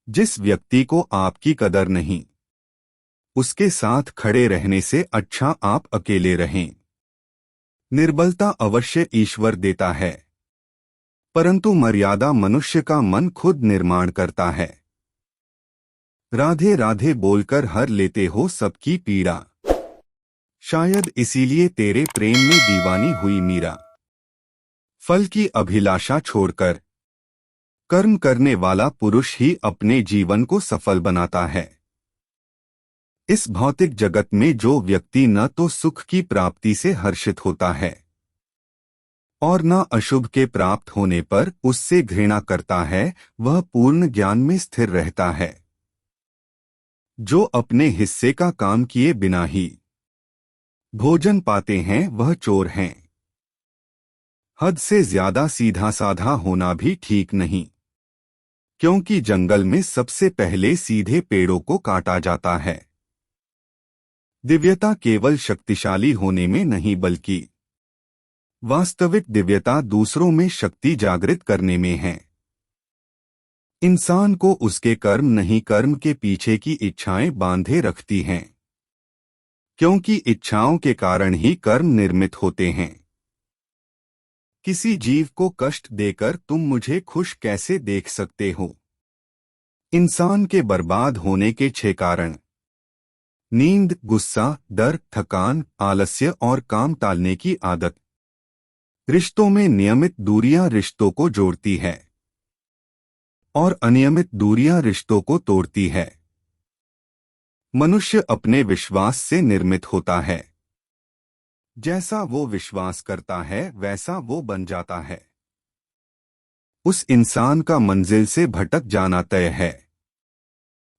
जिस व्यक्ति को आपकी कदर नहीं, उसके साथ खड़े रहने से अच्छा आप अकेले रहें। निर्बलता अवश्य ईश्वर देता है, परंतु मर्यादा मनुष्य का मन खुद निर्माण करता है। राधे राधे बोलकर हर लेते हो सबकी पीड़ा, शायद इसीलिए तेरे प्रेम में दीवानी हुई मीरा। फल की अभिलाषा छोड़कर कर्म करने वाला पुरुष ही अपने जीवन को सफल बनाता है। इस भौतिक जगत में जो व्यक्ति न तो सुख की प्राप्ति से हर्षित होता है और न अशुभ के प्राप्त होने पर उससे घृणा करता है, वह पूर्ण ज्ञान में स्थिर रहता है। जो अपने हिस्से का काम किए बिना ही भोजन पाते हैं वह चोर हैं। हद से ज्यादा सीधा साधा होना भी ठीक नहीं, क्योंकि जंगल में सबसे पहले सीधे पेड़ों को काटा जाता है। दिव्यता केवल शक्तिशाली होने में नहीं बल्कि वास्तविक दिव्यता दूसरों में शक्ति जागृत करने में है। इंसान को उसके कर्म नहीं, कर्म के पीछे की इच्छाएं बांधे रखती हैं, क्योंकि इच्छाओं के कारण ही कर्म निर्मित होते हैं। किसी जीव को कष्ट देकर तुम मुझे खुश कैसे देख सकते हो? इंसान के बर्बाद होने के 6 कारण: नींद, गुस्सा, डर, थकान, आलस्य और काम टालने की आदत। रिश्तों में नियमित दूरियां रिश्तों को जोड़ती है और अनियमित दूरियां रिश्तों को तोड़ती है। मनुष्य अपने विश्वास से निर्मित होता है। जैसा वो विश्वास करता है वैसा वो बन जाता है। उस इंसान का मंजिल से भटक जाना तय है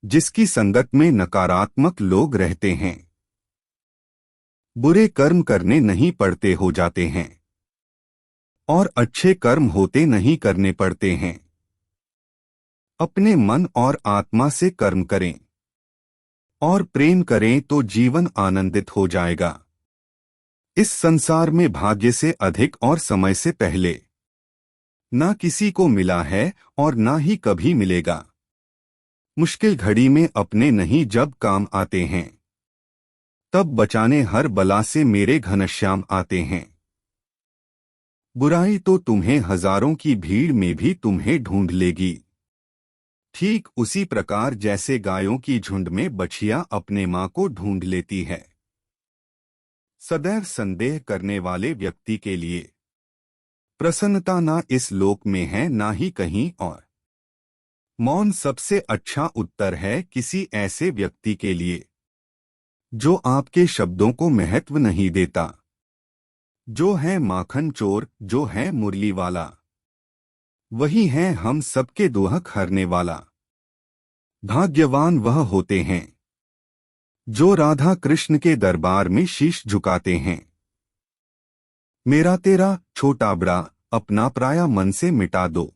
जिसकी संगत में नकारात्मक लोग रहते हैं। बुरे कर्म करने नहीं पड़ते हो जाते हैं और अच्छे कर्म होते नहीं करने पड़ते हैं। अपने मन और आत्मा से कर्म करें और प्रेम करें तो जीवन आनंदित हो जाएगा। इस संसार में भाग्य से अधिक और समय से पहले ना किसी को मिला है और ना ही कभी मिलेगा। मुश्किल घड़ी में अपने नहीं जब काम आते हैं, तब बचाने हर बला से मेरे घनश्याम आते हैं। बुराई तो तुम्हें हजारों की भीड़ में भी तुम्हें ढूंढ लेगी, ठीक उसी प्रकार जैसे गायों की झुंड में बछिया अपने मां को ढूंढ लेती है। सदैव संदेह करने वाले व्यक्ति के लिए प्रसन्नता ना इस लोक में है ना ही कहीं और। मौन सबसे अच्छा उत्तर है किसी ऐसे व्यक्ति के लिए जो आपके शब्दों को महत्व नहीं देता, जो है माखन चोर, जो है मुरली वाला, वही है हम सबके दुहक हरने वाला। भाग्यवान वह होते हैं जो राधा कृष्ण के दरबार में शीश झुकाते हैं। मेरा तेरा छोटा बड़ा अपना पराया मन से मिटा दो,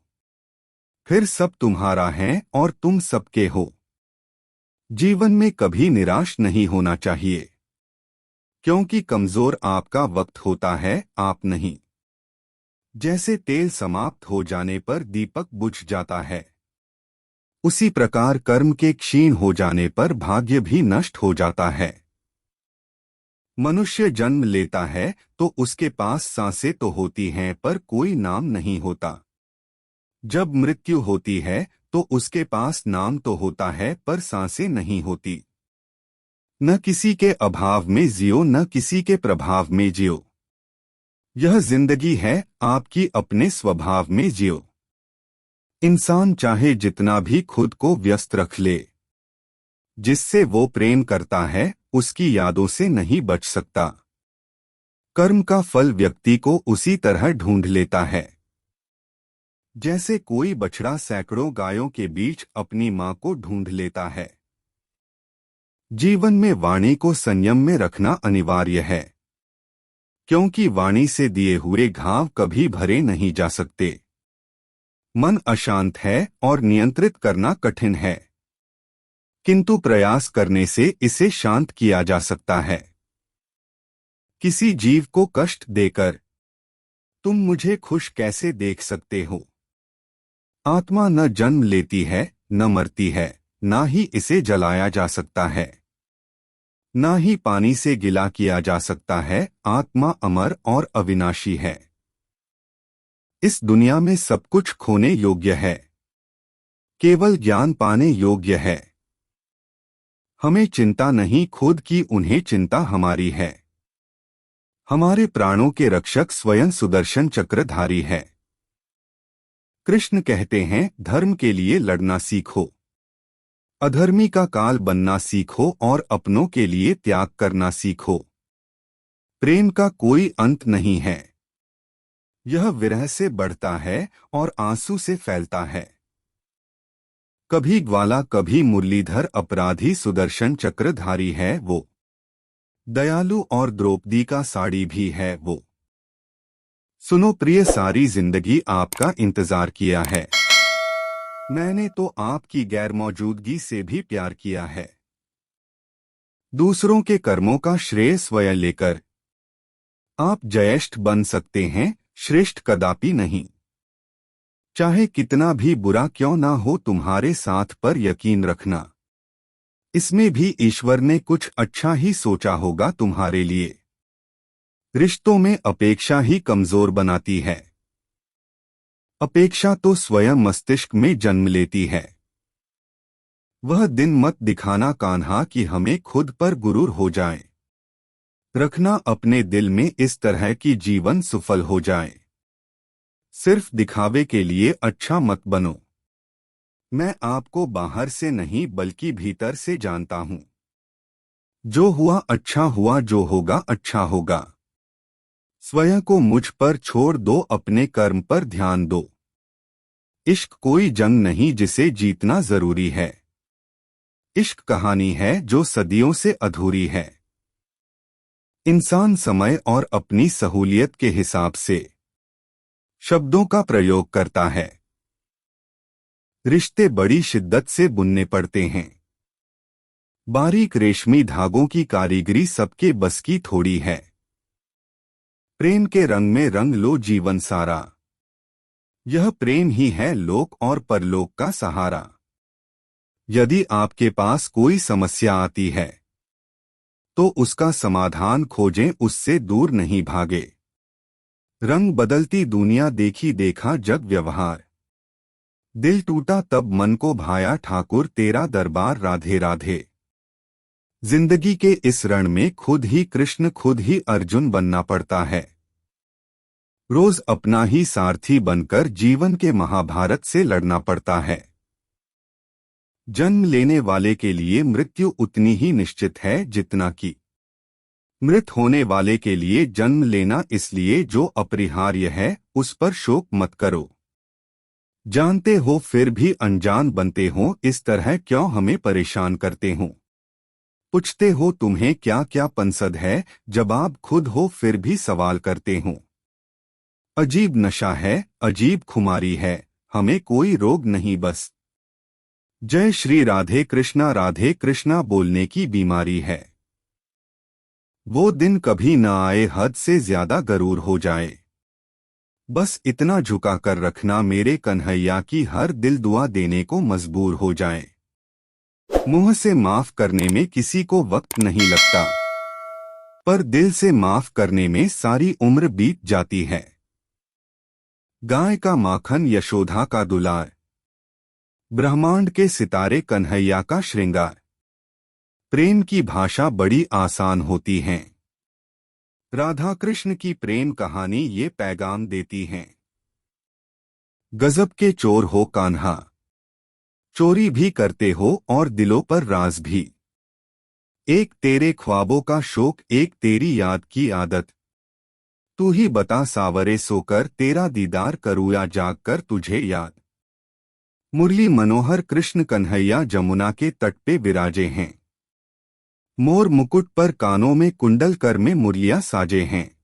फिर सब तुम्हारा है और तुम सबके हो। जीवन में कभी निराश नहीं होना चाहिए, क्योंकि कमजोर आपका वक्त होता है, आप नहीं। जैसे तेल समाप्त हो जाने पर दीपक बुझ जाता है, उसी प्रकार कर्म के क्षीण हो जाने पर भाग्य भी नष्ट हो जाता है। मनुष्य जन्म लेता है तो उसके पास सांसें तो होती हैं पर कोई नाम नहीं होता। जब मृत्यु होती है तो उसके पास नाम तो होता है पर सांसें नहीं होती। न किसी के अभाव में जियो, न किसी के प्रभाव में जियो। यह जिंदगी है आपकी, अपने स्वभाव में जियो। इंसान चाहे जितना भी खुद को व्यस्त रख ले, जिससे वो प्रेम करता है उसकी यादों से नहीं बच सकता। कर्म का फल व्यक्ति को उसी तरह ढूंढ लेता है जैसे कोई बछड़ा सैकड़ों गायों के बीच अपनी मां को ढूंढ लेता है। जीवन में वाणी को संयम में रखना अनिवार्य है, क्योंकि वाणी से दिए हुए घाव कभी भरे नहीं जा सकते। मन अशांत है और नियंत्रित करना कठिन है, किंतु प्रयास करने से इसे शांत किया जा सकता है। किसी जीव को कष्ट देकर तुम मुझे खुश कैसे देख सकते हो? आत्मा न जन्म लेती है न मरती है, ना ही इसे जलाया जा सकता है, ना ही पानी से गिला किया जा सकता है। आत्मा अमर और अविनाशी है। इस दुनिया में सब कुछ खोने योग्य है, केवल ज्ञान पाने योग्य है। हमें चिंता नहीं खुद की, उन्हें चिंता हमारी है। हमारे प्राणों के रक्षक स्वयं सुदर्शन चक्रधारी है। कृष्ण कहते हैं, धर्म के लिए लड़ना सीखो, अधर्मी का काल बनना सीखो और अपनों के लिए त्याग करना सीखो। प्रेम का कोई अंत नहीं है। यह विरह से बढ़ता है और आंसू से फैलता है। कभी ग्वाला कभी मुरलीधर, अपराधी सुदर्शन चक्रधारी है वो। दयालु और द्रौपदी का साड़ी भी है वो। सुनो प्रिय, सारी जिंदगी आपका इंतजार किया है। मैंने तो आपकी गैरमौजूदगी से भी प्यार किया है। दूसरों के कर्मों का श्रेय स्वयं लेकर आप जयेष्ठ बन सकते हैं, श्रेष्ठ कदापि नहीं। चाहे कितना भी बुरा क्यों ना हो, तुम्हारे साथ पर यकीन रखना, इसमें भी ईश्वर ने कुछ अच्छा ही सोचा होगा तुम्हारे लिए। रिश्तों में अपेक्षा ही कमजोर बनाती है। अपेक्षा तो स्वयं मस्तिष्क में जन्म लेती है। वह दिन मत दिखाना कान्हा कि हमें खुद पर गुरूर हो जाए। रखना अपने दिल में इस तरह की जीवन सफल हो जाए। सिर्फ दिखावे के लिए अच्छा मत बनो। मैं आपको बाहर से नहीं बल्कि भीतर से जानता हूं। जो हुआ अच्छा हुआ, जो होगा अच्छा होगा। स्वयं को मुझ पर छोड़ दो, अपने कर्म पर ध्यान दो। इश्क कोई जंग नहीं जिसे जीतना जरूरी है। इश्क कहानी है जो सदियों से अधूरी है। इंसान समय और अपनी सहूलियत के हिसाब से शब्दों का प्रयोग करता है। रिश्ते बड़ी शिद्दत से बुनने पड़ते हैं। बारीक रेशमी धागों की कारीगरी सबके बस की थोड़ी है। प्रेम के रंग में रंग लो जीवन सारा। यह प्रेम ही है लोक और परलोक का सहारा। यदि आपके पास कोई समस्या आती है तो उसका समाधान खोजें, उससे दूर नहीं भागे। रंग बदलती दुनिया, देखी देखा जग व्यवहार। दिल टूटा तब मन को भाया, ठाकुर तेरा दरबार राधे राधे। जिंदगी के इस रण में खुद ही कृष्ण खुद ही अर्जुन बनना पड़ता है। रोज अपना ही सारथी बनकर जीवन के महाभारत से लड़ना पड़ता है। जन्म लेने वाले के लिए मृत्यु उतनी ही निश्चित है जितना कि मृत होने वाले के लिए जन्म लेना। इसलिए जो अपरिहार्य है उस पर शोक मत करो। जानते हो फिर भी अनजान बनते हो, इस तरह क्यों हमें परेशान करते हो। पूछते हो तुम्हें क्या क्या पंसद है, जवाब खुद हो फिर भी सवाल करते हो। अजीब नशा है, अजीब खुमारी है, हमें कोई रोग नहीं बस जय श्री राधे कृष्णा बोलने की बीमारी है। वो दिन कभी न आए हद से ज्यादा गरूर हो जाए। बस इतना झुका कर रखना मेरे कन्हैया की हर दिल दुआ देने को मजबूर हो जाए। मुंह से माफ करने में किसी को वक्त नहीं लगता, पर दिल से माफ करने में सारी उम्र बीत जाती है। गाय का माखन यशोदा का दुलार, ब्रह्मांड के सितारे कन्हैया का श्रृंगार। प्रेम की भाषा बड़ी आसान होती है। राधा कृष्ण की प्रेम कहानी ये पैगाम देती है। गजब के चोर हो कान्हा, चोरी भी करते हो और दिलों पर राज भी। एक तेरे ख्वाबों का शौक, एक तेरी याद की आदत। तू ही बता सावरे सोकर तेरा दीदार करूँ या जाग कर तुझे याद। मुरली मनोहर कृष्ण कन्हैया जमुना के तट पे विराजे हैं। मोर मुकुट पर कानों में कुंडल कर में मुरलियां साजे हैं।